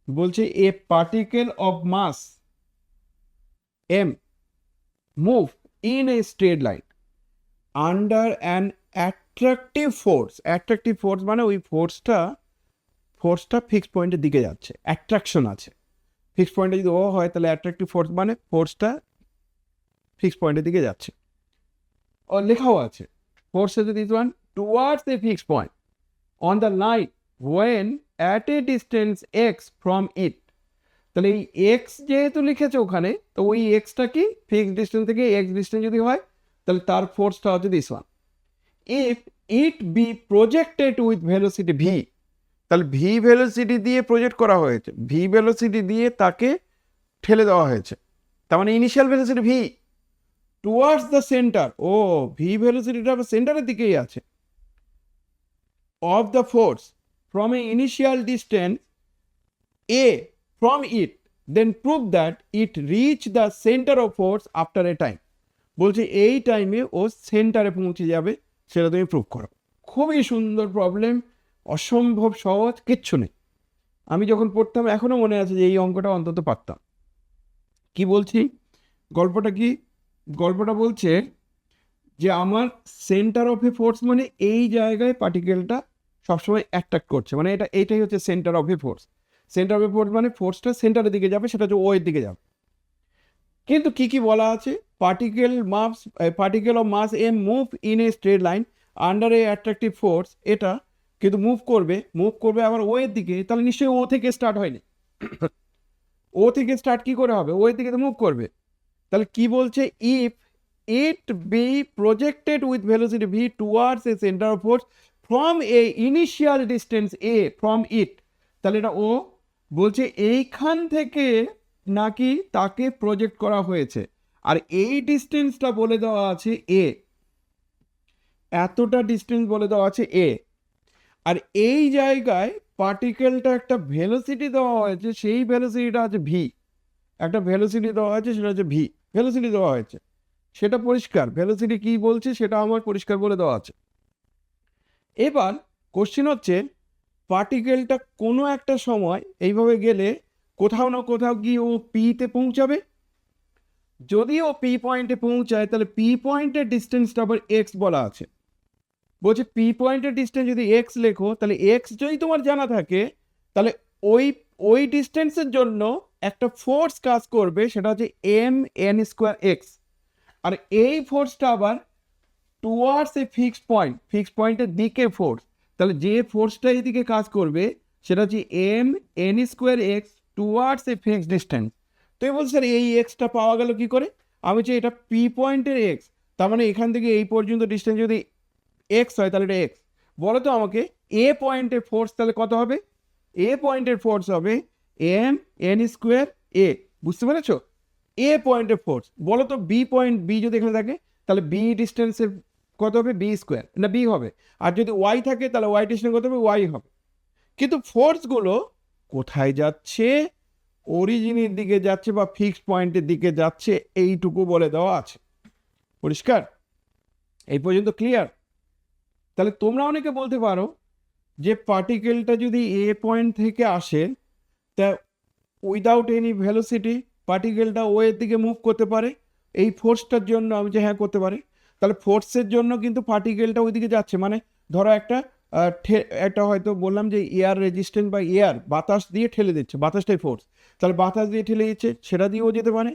বলছে a particle of mass m move in a straight line under an attractive force মানে ওই ফোর্সটা fixed পয়েন্টের দিকে যাচ্ছে, অ্যাট্রাকশন আছে। ফিক্সড পয়েন্টে যদি ও হয় তাহলে অ্যাট্রাকটিভ ফোর্স মানে ফোর্সটা ফিক্সড পয়েন্টের দিকে যাচ্ছে। ও লেখাও আছে ফোর্স এ যদি one towards a fixed point on the line when at a distance x from it. তাহলে এই এক্স যেহেতু লিখেছে ওখানে, তো ওই এক্সটা কি ফিক্সড ডিস্টেন্স থেকে এক্স ডিস্টেন্স যদি হয় তাহলে তার ফোর্সটা হচ্ছে this one. If it be projected with velocity V, তাহলে ভি ভেলোসিটি দিয়ে প্রজেক্ট করা হয়েছে, ভি ভেলোসিটি দিয়ে তাকে ঠেলে দেওয়া হয়েছে, তার মানে initial velocity v towards the centre. ও ভি ভেলোসিটিটা সেন্টারের দিকেই আছে। Of the force from a initial distance a from it, then prove that it reach the centre of force after a time. বলছে এই টাইমে ও সেন্টারে পৌঁছে যাবে, সেটা তুমি প্রুভ করো। খুবই সুন্দর প্রবলেম, অসম্ভব সহজ, কিচ্ছু নেই। আমি যখন পড়তাম এখনো মনে আছে যে এই অঙ্কটা অন্তত পারতাম। কি বলছি গল্পটা কি? গল্পটা বলছে যে আমার সেন্টার অফ এ ফোর্স মানে এই জায়গায় পার্টিকেলটা সবসময় অ্যাট্রাক্ট করছে, মানে এইটাই হচ্ছে centre of A force. Centre of A force মানে ফোর্সটা সেন্টারের দিকে যাবে, সেটা হচ্ছে ও এর দিকে যাবে। কিন্তু কি কি বলা আছে? Particle of mass m move in a straight line under a attractive force. এটা কিন্তু মুভ করবে আবার ও এর দিকে, তাহলে নিশ্চয়ই ও থেকে স্টার্ট হয়নি। ও থেকে স্টার্ট কি করে হবে? ও এর দিকে তো মুভ করবে। তাহলে কি বলছে? If it be projected with velocity v towards a centre of force from a initial distance a from it, তাহলে এটা ও বলছে এইখান থেকে নাকি তাকে প্রজেক্ট করা হয়েছে, আর এই ডিস্টেন্সটা বলে দেওয়া আছে এ, এতটা ডিস্টেন্স বলে দেওয়া আছে এ। আর এই জায়গায় পার্টিকেলটা একটা ভেলোসিটি দেওয়া হয়েছে, সেই ভেলোসিটিটা আছে ভি। একটা ভেলোসিটি দেওয়া হয়েছে, সেটা হচ্ছে ভি ভেলোসিটি দেওয়া হয়েছে, সেটা পরিষ্কার। ভেলোসিটি কি বলছে সেটা আমার পরিষ্কার বলে দেওয়া আছে। এবার কোশ্চেন হচ্ছে পার্টিকেলটা কোনো একটা সময় এইভাবে গেলে কোথাও না কোথাও গিয়ে ও পিতে পৌঁছাবে। যদি ও পি পয়েন্টে পৌঁছায় তাহলে পি পয়েন্টের ডিস্টেন্সটা আবার এক্স বলা আছে। বলছে পি পয়েন্টের ডিস্টেন্স যদি এক্স লেখো, তাহলে এক্স যদি তোমার জানা থাকে তাহলে ওই ওই ডিস্টেন্সের জন্য একটা ফোর্স কাজ করবে, সেটা হচ্ছে এম এন স্কোয়ার এক্স। আর এই ফোর্সটা আবার টুয়ার্ডস এ ফিক্সড পয়েন্টের দিকে ফোর্স, তাহলে যে ফোর্সটা এদিকে কাজ করবে সেটা হচ্ছে m n square x towards a fixed distance. তো এই বলছে স্যার এই এক্সটা পাওয়া গেল কি করে? আমি বলছি এটা পি পয়েন্টের এক্স, তার মানে এখান থেকে এই পর্যন্ত ডিস্টেন্স যদি এক্স হয় তাহলে এটা এক্স। বলো তো আমাকে এ পয়েন্টের ফোর্স তাহলে কত হবে? এ পয়েন্টের ফোর্স হবে এম এন স্কোয়ার এ। বুঝতে পেরেছো? এ পয়েন্টের ফোর্স। বলো তো বি পয়েন্ট বি যদি এখানে থাকে তাহলে বি ডিস্টেন্সের কত হবে? বি স্কোয়ার না বি হবে। আর যদি ওয়াই থাকে তাহলে ওয়াই ডিস্টেন্স কত হবে? ওয়াই হবে। কিন্তু ফোর্সগুলো কোথায় যাচ্ছে? অরিজিনের দিকে যাচ্ছে বা ফিক্সড পয়েন্টের দিকে যাচ্ছে, এইটুকু বলে দেওয়া আছে। পরিষ্কার? এই পর্যন্ত ক্লিয়ার? তাহলে তোমরা অনেকে বলতে পারো যে পার্টিকেলটা যদি এ পয়েন্ট থেকে আসে, তা উইদাউট এনি ভেলোসিটি পার্টিকেলটা ও এর দিকে মুভ করতে পারে এই ফোর্সটার জন্য। আমি যে হ্যাঁ করতে পারে, তাহলে ফোর্সের জন্য কিন্তু পার্টিকেলটা ওইদিকে যাচ্ছে। মানে ধরো একটা হয়তো বললাম যে এয়ার রেজিস্ট্যান্স বা এয়ার বাতাস দিয়ে ঠেলে দিচ্ছে, বাতাসটাই ফোর্স, তাহলে বাতাস দিয়ে ঠেলে দিচ্ছে, সেটা দিয়েও যেতে পারে।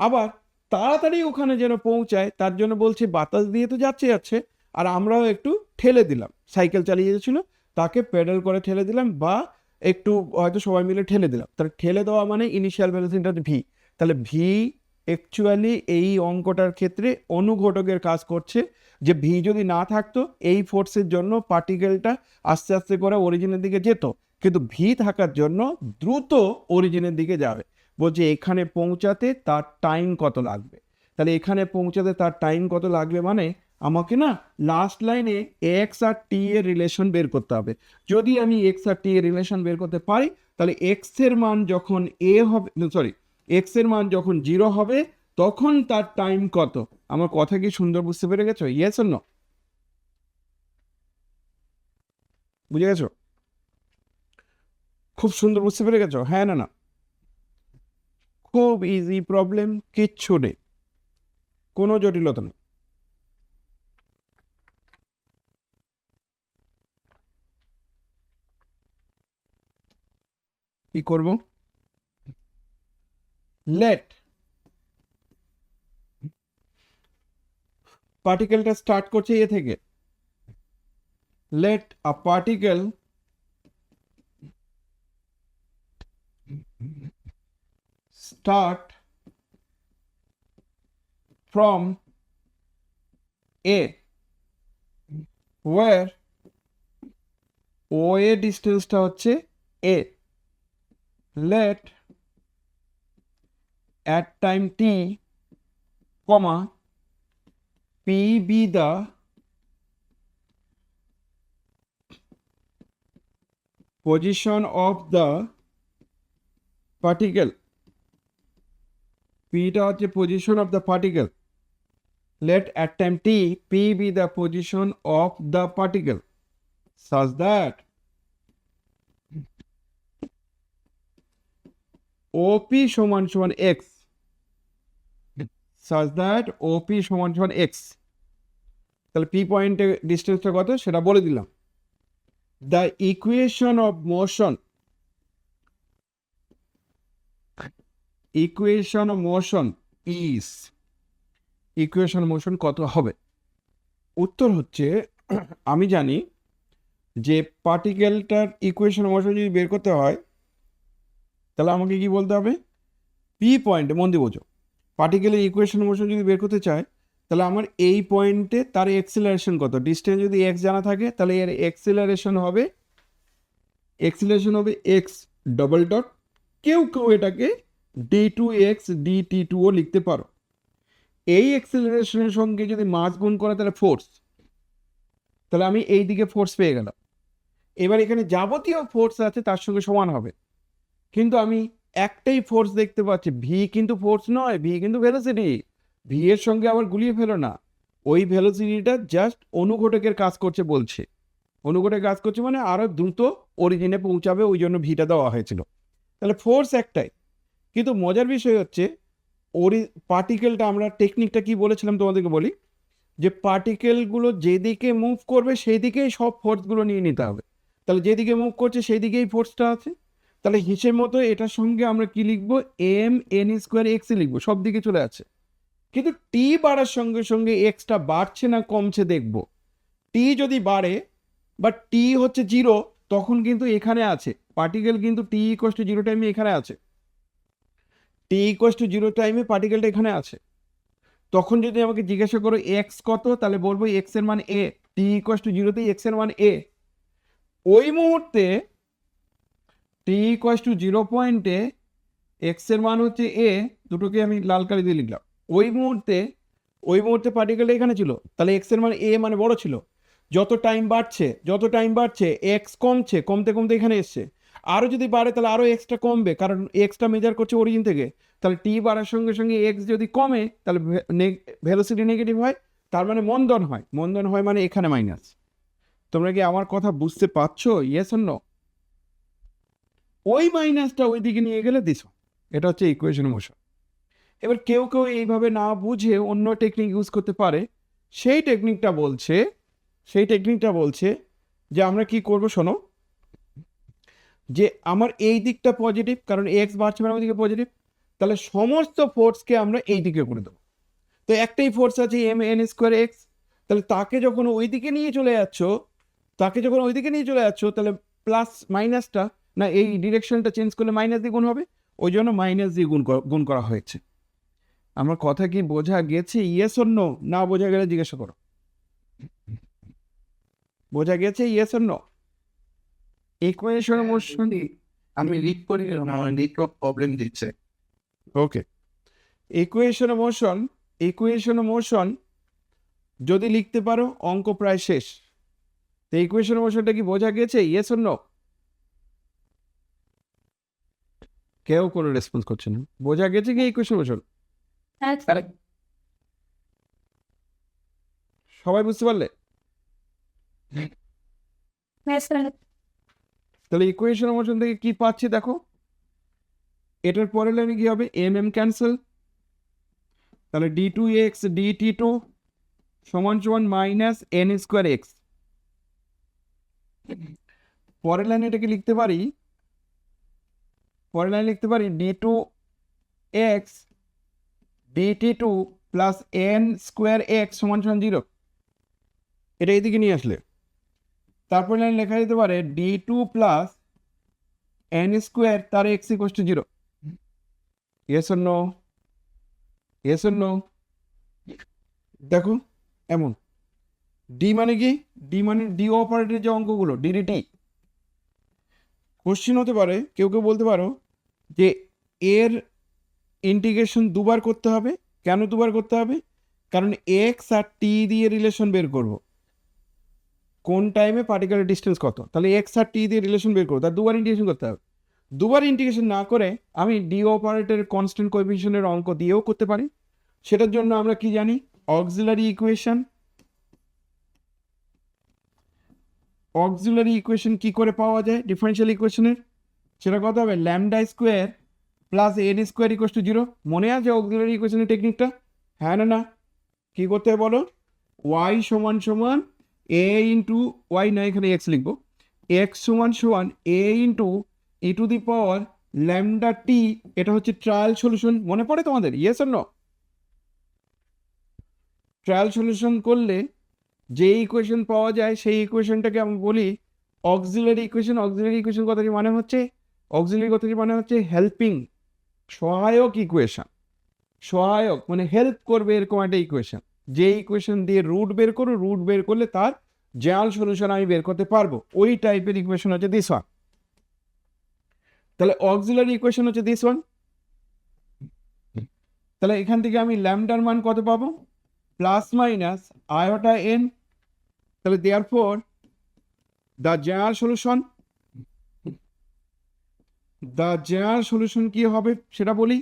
আবার তাড়াতাড়ি ওখানে যেন পৌঁছায় তার জন্য বলছে বাতাস দিয়ে তো যাচ্ছে, আর আমরাও একটু ঠেলে দিলাম। সাইকেল চালিয়ে যাচ্ছিল, তাকে পেডাল করে ঠেলে দিলাম, বা একটু হয়তো সবাই মিলে ঠেলে দিলাম। তাহলে ঠেলে দেওয়া মানে ইনিশিয়াল ভেলোসিটিটা ভি। তাহলে ভি অ্যাকচুয়ালি এই অঙ্কটার ক্ষেত্রে অনুঘটকের কাজ করছে, যে ভি যদি না থাকতো এই ফোর্সের জন্য পার্টিকেলটা আস্তে আস্তে করে অরিজিনের দিকে যেত, কিন্তু ভি থাকার জন্য দ্রুত অরিজিনের দিকে যাবে। বলছে এখানে পৌঁছাতে তার টাইম কত লাগবে। তাহলে এখানে পৌঁছাতে তার টাইম কত লাগবে মানে আমাকে না লাস্ট লাইনে এক্স আর টি এর রিলেশন বের করতে হবে। যদি আমি এক্স আর টি এর রিলেশন বের করতে পারি তাহলে এক্স এর মান যখন এক্স এর মান যখন 0 হবে তখন তার টাইম কত। আমার কথা কি সুন্দর বুঝতে পেরে গেছো? Yes or no? বুঝে গেছো? খুব সুন্দর বুঝতে পেরে গেছো? হ্যাঁ না না? খুব ইজি প্রবলেম, কিচ্ছু নেই, কোনো জটিলতা নেই। কি করব? লেট পার্টিকেলটা স্টার্ট করছে এ থেকে। Late a particle start from A, where OA ডিস্টেন্সটা হচ্ছে A. Let at time t, comma, P be the position of the particle. P টা হচ্ছে position of the particle. Let at time t, P be the position of the particle such that OP সমান সমান x, such that OP সমান সমান x. তাহলে P পয়েন্টে ডিস্টেন্সটা কত সেটা বলে দিলাম। The equation of motion is, equation motion কত হবে? উত্তর হচ্ছে আমি জানি যে পার্টিকেলটার ইকুয়েশন মোশন যদি বের করতে হয় তাহলে আমাকে কি বলতে হবে? পি পয়েন্টে, মন দিয়ে বোঝো, পার্টিকেলের ইকুয়েশন মোশন যদি বের করতে চায় তাহলে আমার এই পয়েন্টে তার এক্সিলারেশন কত, ডিস্টেন্স যদি এক্স জানা থাকে তাহলে এর এক্সিলারেশন হবে এক্স ডবল ডট, কেউ এটাকে d2x dt2ও লিখতে পারো। এই এক্সিলারেশনের সঙ্গে যদি মাস গুণ করে তাহলে ফোর্স, তাহলে আমি এই দিকে ফোর্স পেয়ে গেলাম। এবার এখানে যাবতীয় ফোর্স আছে তার সঙ্গে সমান হবে, কিন্তু আমি একটাই ফোর্স দেখতে পাচ্ছি, ভি কিন্তু ফোর্স নয়, ভি কিন্তু ভেলোসিটি। ভি এর সঙ্গে আবার গুলিয়ে ফেলো না, ওই ভেলোসিটিটা জাস্ট অনুঘটকের কাজ করছে বলছে। অনুঘটকের কাজ করছে মানে আরো দ্রুত অরিজিনে পৌঁছাবে, ওই জন্য ভিটা দেওয়া হয়েছিল। তাহলে ফোর্স একটাই, কিন্তু মজার বিষয় হচ্ছে পার্টিকেলটা, আমরা টেকনিকটা কি বলেছিলাম তোমাদেরকে বলি, যে পার্টিকেলগুলো যেদিকে মুভ করবে সেই দিকেই সব ফোর্সগুলো নিয়ে নিতে হবে। তাহলে যেদিকে মুভ করছে সেই দিকেই ফোর্সটা আছে, তাহলে হিসেব মতো এটার সঙ্গে আমরা কি লিখবো? এম এন স্কোয়ার এক্সই লিখবো, সব দিকে চলে আছে। কিন্তু টি বাড়ার সঙ্গে সঙ্গে এক্সটা বাড়ছে না কমছে দেখব। টি যদি বাড়ে বা টি হচ্ছে 0, তখন কিন্তু এখানে আছে পার্টিকেল, কিন্তু টি ইকুয়াল টু 0 টাইমে এখানে আছে, টি ইকুয়াল টু 0 টাইমে পার্টিকেলটা এখানে আছে। তখন যদি আমাকে জিজ্ঞাসা করো এক্স কত, তাহলে বলবো এক্স এর মান এ, টি ইকুয়াল টু 0তেই এক্স এর মান এ। ওই মুহূর্তে টি ইকুয়াল টু 0 পয়েন্টে এক্স এর মান হচ্ছে এ, দুটোকে আমি লাল কালি দিয়ে লিখলাম। ওই মুহূর্তে পার্টিকেল এখানে ছিল, তাহলে এক্স এর মান এ মানে বড় ছিল। যত টাইম বাড়ছে এক্স কমছে, কমতে কমতে এখানে এসছে। আরও যদি বাড়ে তাহলে আরও এক্সটা কমবে, কারণ এক্সটা মেজার করছে অরিজিন থেকে। তাহলে টি বাড়ার সঙ্গে সঙ্গে এক্স যদি কমে তাহলে ভেলোসিটি নেগেটিভ হয়, তার মানে মন্দন হয় মানে এখানে মাইনাস। তোমরা কি আমার কথা বুঝতে পারছো? Yes or no? ওই মাইনাসটা ওই দিকে নিয়ে গেলে দিছো, এটা হচ্ছে ইকুয়েশন মোশন। এবার কেউ এইভাবে না বুঝে অন্য টেকনিক ইউজ করতে পারে। সেই টেকনিকটা বলছে যে আমরা কি করব শোনো, যে আমার এই দিকটা পজিটিভ, কারণ এক্স বাড়ছে মানে ওই দিকে পজিটিভ, তাহলে সমস্ত ফোর্সকে আমরা এই দিকে করে দেবো। তো একটাই ফোর্স আছে এম এন স্কোয়ার এক্স, তাহলে তাকে যখন ওই দিকে নিয়ে চলে যাচ্ছ তাহলে প্লাস মাইনাসটা, না এই ডিরেকশনটা চেঞ্জ করলে মাইনাস দিয়ে গুণ হবে, ওই জন্য মাইনাস দিয়ে গুণ করা হয়েছে। আমার কথা কি বোঝা গেছে? Yes or no? না বোঝা গেলে জিজ্ঞাসা করো। বোঝা গেছে? Yes or no? Equation motion আমি লিড করি, আমার নেটওয়ার্ক প্রবলেম দিচ্ছে। ওকে, ইকুয়েশন মোশন যদি লিখতে পারো অঙ্ক প্রায় শেষ। তো ইকুয়েশন মোশনটা কি বোঝা গেছে? Yes or no? কেউ কোনো রেসপন্স করছে না। বোঝা গেছে কি ইকুয়েশন মোশন? সবাই বুঝতে পারলে? তাহলে ইকুয়েশন মোশন থেকে কি পাচ্ছি দেখো, এটার পরের লাইনে কি হবে, এম এম ক্যান্সেল, তাহলে d two x dt two সমান সমান মাইনাস এন স্কোয়ার এক্স। পরের লাইনে এটাকে লিখতে পারি, পরের লাইনে লিখতে পারি d two x dt two plus n square x সমান সমান 0। এটা এইদিকে নিয়ে আসলে তারপর লাইন লেখা যেতে পারে d two plus n square তার x equals to 0। Yes or no, yes or no? দেখো এমন ডি মানে কি, ডি মানে ডি অপারেটরের যে অঙ্কগুলো ডিডিটি। কোশ্চিন হতে পারে, কেউ কেউ বলতে পারো যে এর ইন্টিগ্রেশন দুবার করতে হবে। কেন দুবার করতে হবে? কারণ এক্স আর টি দিয়ে রিলেশন বের করব, কোন টাইমে পার্টিকুলার ডিস্টেন্স কত, তাহলে এক্স আর টি দিয়ে রিলেশন বের করবো, তার দুবার ইন্টিগ্রেশন করতে হবে। দুবার ইন্টিগ্রেশন না করে আমি ডি অপারেটরের কনস্ট্যান্ট কোএফিসিয়েন্টের অঙ্ক দিয়েও করতে পারি। সেটার জন্য আমরা কি জানি, অক্সিলারি ইকুয়েশন। অক্সিলারি ইকুয়েশন কি করে পাওয়া যায় ডিফারেনশিয়াল ইকুয়েশনের, সেটা কত হবে, lambda square plus n square equals to 0। মনে আছে অক্সিলারি ইকুয়েশনের টেকনিকটা? হ্যাঁ না না? কি করতে হবে বলো, ওয়াই সমান সমান এ ইন্টু ওয়াই, না এখানে এক্স লিখবো, এক্স সমান সমান a into e to the power lambda t. এটা হচ্ছে ট্রায়াল সলিউশন, মনে পড়ে তোমাদের? Yes or no? Trial solution করলে যে ইকুয়েশন পাওয়া যায় সেই ইকুয়েশনটাকে আমি বলি অক্সিলারি ইকুয়েশন। অক্সিলারি ইকুয়েশন কথাটি মানে হচ্ছে, অক্সিলারি কথাটি মানে হচ্ছে হেল্পিং, সহায়ক ইকুয়েশন। সহায়ক মানে হেল্প করবে এরকম একটা ইকুয়েশন। যে ইকুয়েশন দিয়ে রুট বের করো, রুট বের করলে তার জেনারেল সলিউশন আমি বের করতে পারবো, ওই টাইপের ইকুয়েশন হচ্ছে দিস ওয়ান। তাহলে অক্সিলারি ইকুয়েশন হচ্ছে দিস ওয়ান। তাহলে এখান থেকে আমি ল্যামডার মান কত পাবো, প্লাস মাইনাস আয়োটা এন। তাহলে therefore the general solution, the general solution কি হবে সেটা বলি।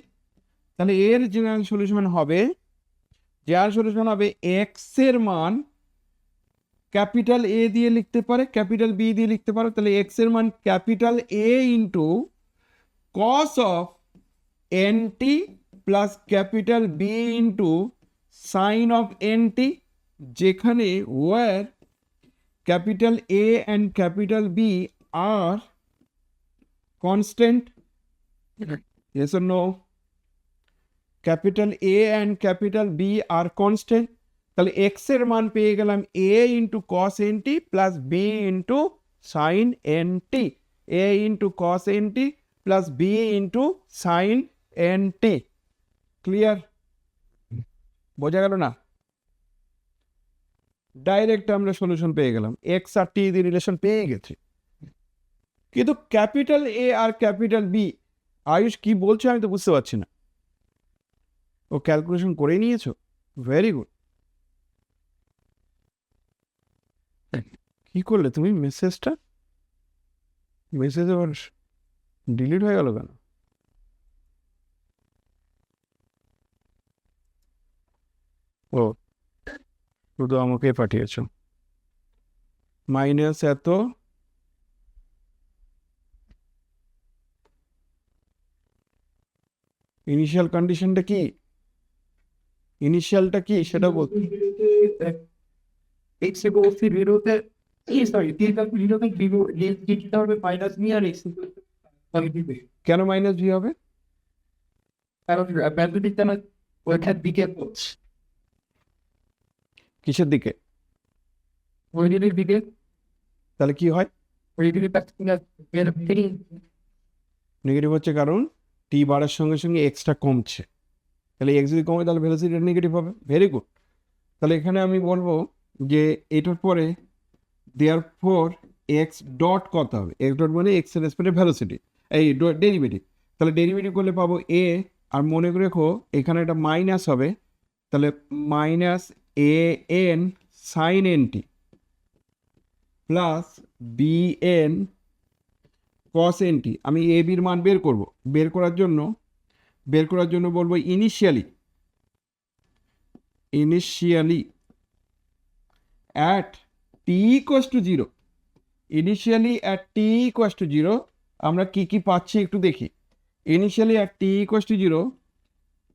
তাহলে এর জেনারেল সলিউশন হবে, জেনারেল সলিউশন হবে এক্স এর মান ক্যাপিটাল এ দিয়ে লিখতে পারে, ক্যাপিটাল বি দিয়ে লিখতে পারো। তাহলে এক্স এর মান capital A into cos of n t plus capital B into sine of n t, যেখানে where capital A and capital B are constant. Yes or no? Capital A and capital B are constant. তাহলে x এর মান পেয়ে গেলাম a into cos nt plus b into sin nt, a into cos nt plus b into sin nt। Clear? বোঝা গেল না? Direct আমরা solution পেয়ে গেলাম, এক্স আর টি দিয়ে রিলেশন পেয়ে গেছি। কিন্তু ক্যাপিটাল এ আর ক্যাপিটাল বি, আয়ুষ কি বলছো আমি তো বুঝতে পারছি না। ও ক্যালকুলেশন করে নিয়েছো, ভেরি গুড। কি করলে তুমি মেসেজটা, মেসেজ আবার ডিলিট হয়ে গেল কেন? ও শুধু আমাকে পাঠিয়েছো, মাইনাস এত ইনিশিয়াল কন্ডিশনটা কি, ইনিশিয়ালটা কি সেটা বল। এক্স এর বলছি বিরোধে সরি বিরোধে দিতে হবে মাইনাস বি আর এক্স দিবে। কেন মাইনাস ভি হবে? কারণ ম্যাথমেটিক্স না ওইখান দিকে কিসের দিকে? ওই দিকের দিকে, তাহলে কি হয়, ওই দিকে নেগেটিভ হচ্ছে কারণ টি বাড়ার সঙ্গে সঙ্গে এক্সটা কমছে। তাহলে এক্স যদি কমে তাহলে ভেলোসিটি নেগেটিভ হবে। Very good. তাহলে এখানে আমি বলবো যে এটার পরে দেয়ার ফোর এক্স ডট কত হবে, এক্স ডট মানে এক্স এর রেসপেক্টে ভেলোসিটি, এই ডেরিভেটিভ। তাহলে ডেরিভেটিভ করলে পাবো এ, আর মনে রেখো এখানে একটা মাইনাস হবে, তাহলে minus A n sine n t plus B n cos n t. আমি এ বির মান বের করব, বের করার জন্য বলবো initially at t equals to 0, initially at t equals to zero আমরা কি কি পাচ্ছি একটু দেখি। Initially at t equals to zero,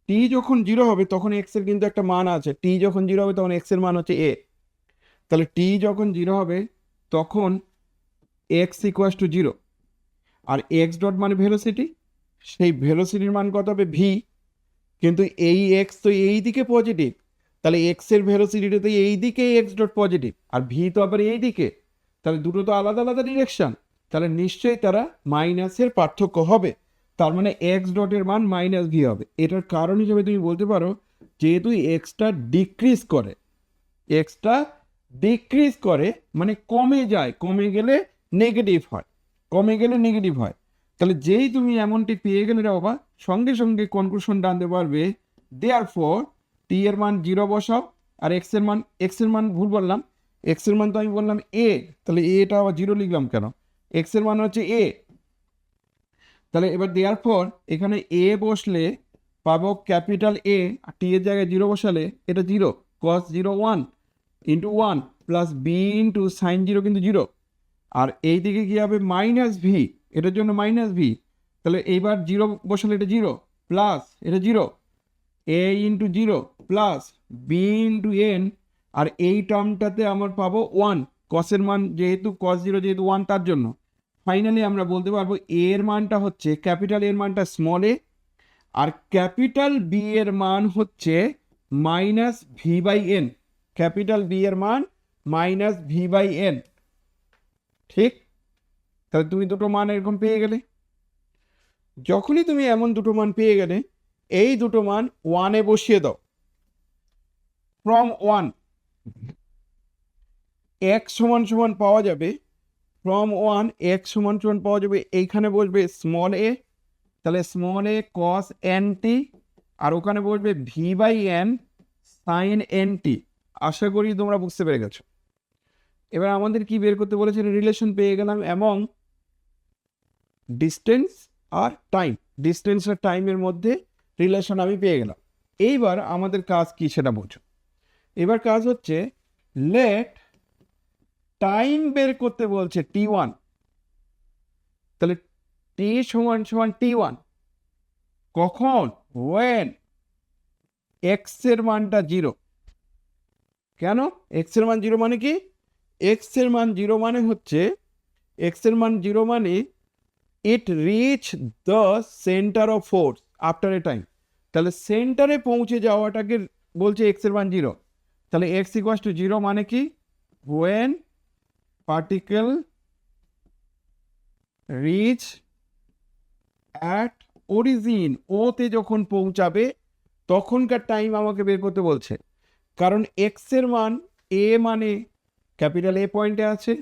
t যখন জিরো হবে তখন এক্স এর কিন্তু একটা মান আছে, টি যখন জিরো হবে তখন এক্স এর মান হচ্ছে এ। তাহলে টি যখন জিরো হবে তখন এক্স ইকুয়াস টু জিরো, আর এক্স ডট মানে ভেলোসিটি, সেই ভেলোসিটির মান কত হবে ভি। কিন্তু এই এক্স তো এই দিকে পজিটিভ, তাহলে এক্স এর ভেলোসিটিটা তো এই দিকে এক্স ডট পজিটিভ, আর ভি তো আবার এই দিকে, তাহলে দুটো তো আলাদা আলাদা ডিরেকশন, তাহলে নিশ্চয়ই তারা মাইনাসের পার্থক্য হবে। তার মানে এক্স ডটের মান মাইনাস ভি হবে। এটার কারণ হিসেবে তুমি বলতে পারো যেহেতু এক্সটা ডিক্রিজ করে, এক্সটা ডিক্রিজ করে মানে কমে যায়, কমে গেলে নেগেটিভ হয়, কমে গেলে নেগেটিভ হয়। তাহলে যেই তুমি এমনটি পেয়ে গেলে রে বাবা, সঙ্গে সঙ্গে কনক্লুশন টানতে পারবে দেয়ারফর টি এর মান জিরো বসাও, আর এক্স এর মান ভুল বললাম, এক্স এর মান তো আমি বললাম এ, তাহলে এটা আবার জিরো লিখলাম কেন, এক্স এর মান হচ্ছে এ। তাহলে এবার দেয়ারফর এখানে এ বসলে পাবো ক্যাপিটাল এ, আর টি এর জায়গায় জিরো বসালে এটা zero, cos zero one into one plus B into sine zero কিন্তু জিরো, আর এই দিকে কি হবে মাইনাস ভি, এটার জন্য মাইনাস ভি, তাহলে এইবার জিরো বসালে এটা জিরো প্লাস এটা zero, a into zero plus B into n, আর এই টার্মটাতে আমার পাবো ওয়ান, কসের মান যেহেতু কস জিরো যেহেতু ওয়ান তার জন্য। ফাইনালি আমরা বলতে পারবো এ এর মানটা হচ্ছে ক্যাপিটাল এর মানটা স্মল এ, আর ক্যাপিটাল বি এর মান হচ্ছে minus v by n, capital B এর মান মাইনাস ভি বাই এন। ঠিক, তাহলে তুমি দুটো মান এরকম পেয়ে গেলে। যখনই তুমি এমন দুটো মান পেয়ে গেলে এই দুটো মান ওয়ানে বসিয়ে দাও। ফ্রম ওয়ান এক্স সমান সমান পাওয়া যাবে, ফ্রম ওয়ান এক্স সমান সমান পাওয়া যাবে, এইখানে বসবে স্মল এ, তাহলে স্মল এ কস এন টি, আর ওখানে বসবে v by n sine n t. আশা করি তোমরা বুঝতে পেরে গেছো। এবার আমাদের কি বের করতে বলেছে, রিলেশন পেয়ে গেলাম এবং ডিস্টেন্স আর টাইম, ডিস্টেন্স আর টাইমের মধ্যে রিলেশন আমি পেয়ে গেলাম। এইবার আমাদের কাজ কি সেটা বোঝো। এবার কাজ হচ্ছে লেট টাইম বের করতে বলছে টি ওয়ান, তাহলে টি সমান সমান টি ওয়ান কখন, ওয়েন এক্স এর মানটা জিরো। কেন এক্স এর মান জিরো মানে কি, এক্স এর মান জিরো মানে হচ্ছে, এক্স এর মান জিরো মানে it reach the centre of force after a time, তাহলে সেন্টারে পৌঁছে যাওয়াটাকে বলছে এক্স এর মান জিরো। তাহলে এক্স ইকুয়াস টু জিরো মানে কি, when particle reach at origin, ওতে যখন পৌঁছাবে তখনকার টাইম আমাকে বের করতে বলছে। কারণ এক্স এর মান এ মানে ক্যাপিটাল এ পয়েন্টে আছে,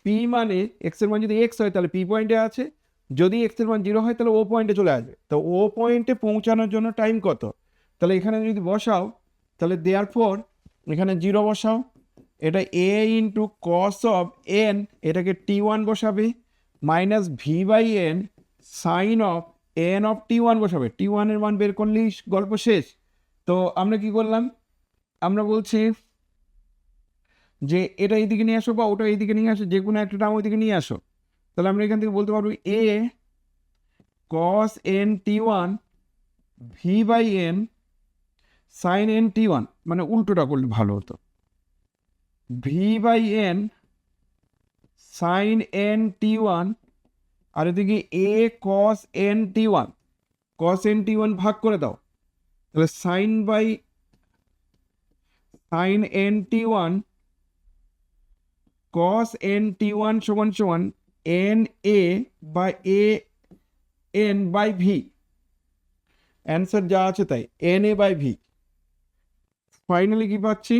পি মানে এক্স এর মান যদি এক্স হয় তাহলে পি পয়েন্টে আছে, যদি এক্স এর মান জিরো হয় তাহলে ও পয়েন্টে চলে আসবে। তো ও পয়েন্টে পৌঁছানোর জন্য টাইম কত, তাহলে এখানে যদি বসাও তাহলে দেয়ার ফর এখানে জিরো বসাও, এটা A into cos of n, এটাকে টি ওয়ান বসাবে, minus v by n sine of n of t one বসাবে, টি ওয়ানের মান বের করলেই গল্প শেষ। তো আমরা কি করলাম, আমরা বলছি যে এটা এইদিকে নিয়ে আসো বা ওটা এইদিকে নিয়ে আসো, যে কোনো একটা টার্ম ওইদিকে নিয়ে আসো। তাহলে আমরা এখান থেকে বলতে পারবো a cos n t one v by n sine n t one, মানে উল্টোটা করলে ভালো হতো, v by n sine n t one, আর এদিকে a cos n t one, cos n t one ভাগ করে দাও, তাহলে sine n t one cos n t1 সমান সমান n a by a n by v, answer যা আছে তাই n a by v। Finally কি পাচ্ছি,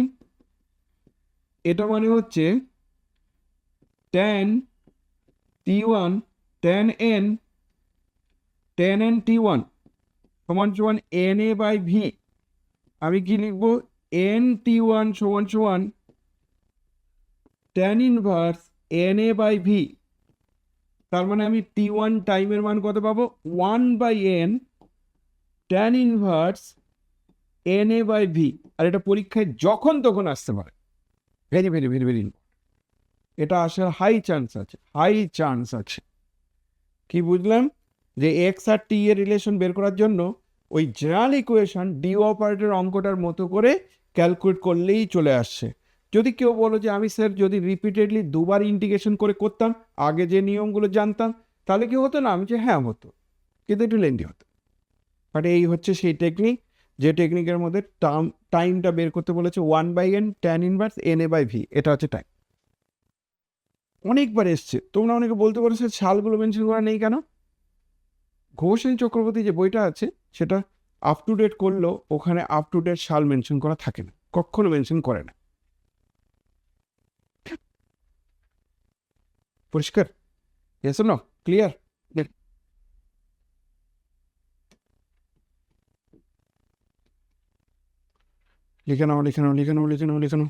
এটা মানে হচ্ছে tan t1 tan n t1 সমান সমান n a বাই v। আমি কি লিখবো, n t1 সমান সমান tan inverse n a by v, তার মানে আমি টি ওয়ান টাইমের মান কত পাবো, one by n tan inverse n a by v. আর এটা পরীক্ষায় যখন তখন আসতে পারে, ভেরি ভেরি ভেরি ভেরি। এটা আসার হাই চান্স আছে, হাই চান্স আছে। কি বুঝলাম? যে এক্স আর টি এর রিলেশন বের করার জন্য ওই জেনারেল ইকুয়েশন ডি অপারেটর অঙ্কটার মতো করে ক্যালকুলেট করলেই চলে আসছে। যদি কেউ বলো যে আমি স্যার যদি রিপিটেডলি দুবার ইন্টিগ্রেশন করে করতাম, আগে যে নিয়মগুলো জানতাম, তাহলে কি হতো না? আমি যে হ্যাঁ হতো, কিন্তু একটু লেন্দি হতো। বাট এই হচ্ছে সেই টেকনিক, যে টেকনিকের মধ্যে টাইমটা বের করতে বলেছে 1/n tan ইনভার্স NA/v, এটা হচ্ছে টাইম। অনেকবার এসছে, তোমরা অনেকে বলতে পারো স্যার সালগুলো মেনশন করা নেই কেন? ঘোষ এন্ড চক্রবর্তী যে বইটা আছে সেটা আপ টু ডেট করলেও ওখানে আপ টু ডেট সাল মেনশন করা থাকে না, কখনো মেনশন করে না। পরিষ্কার? Yes or no? ক্লিয়ার? লিখে নাও, লিখে নাও, লিখে নাও, লিখে নাও, লিখে নাও।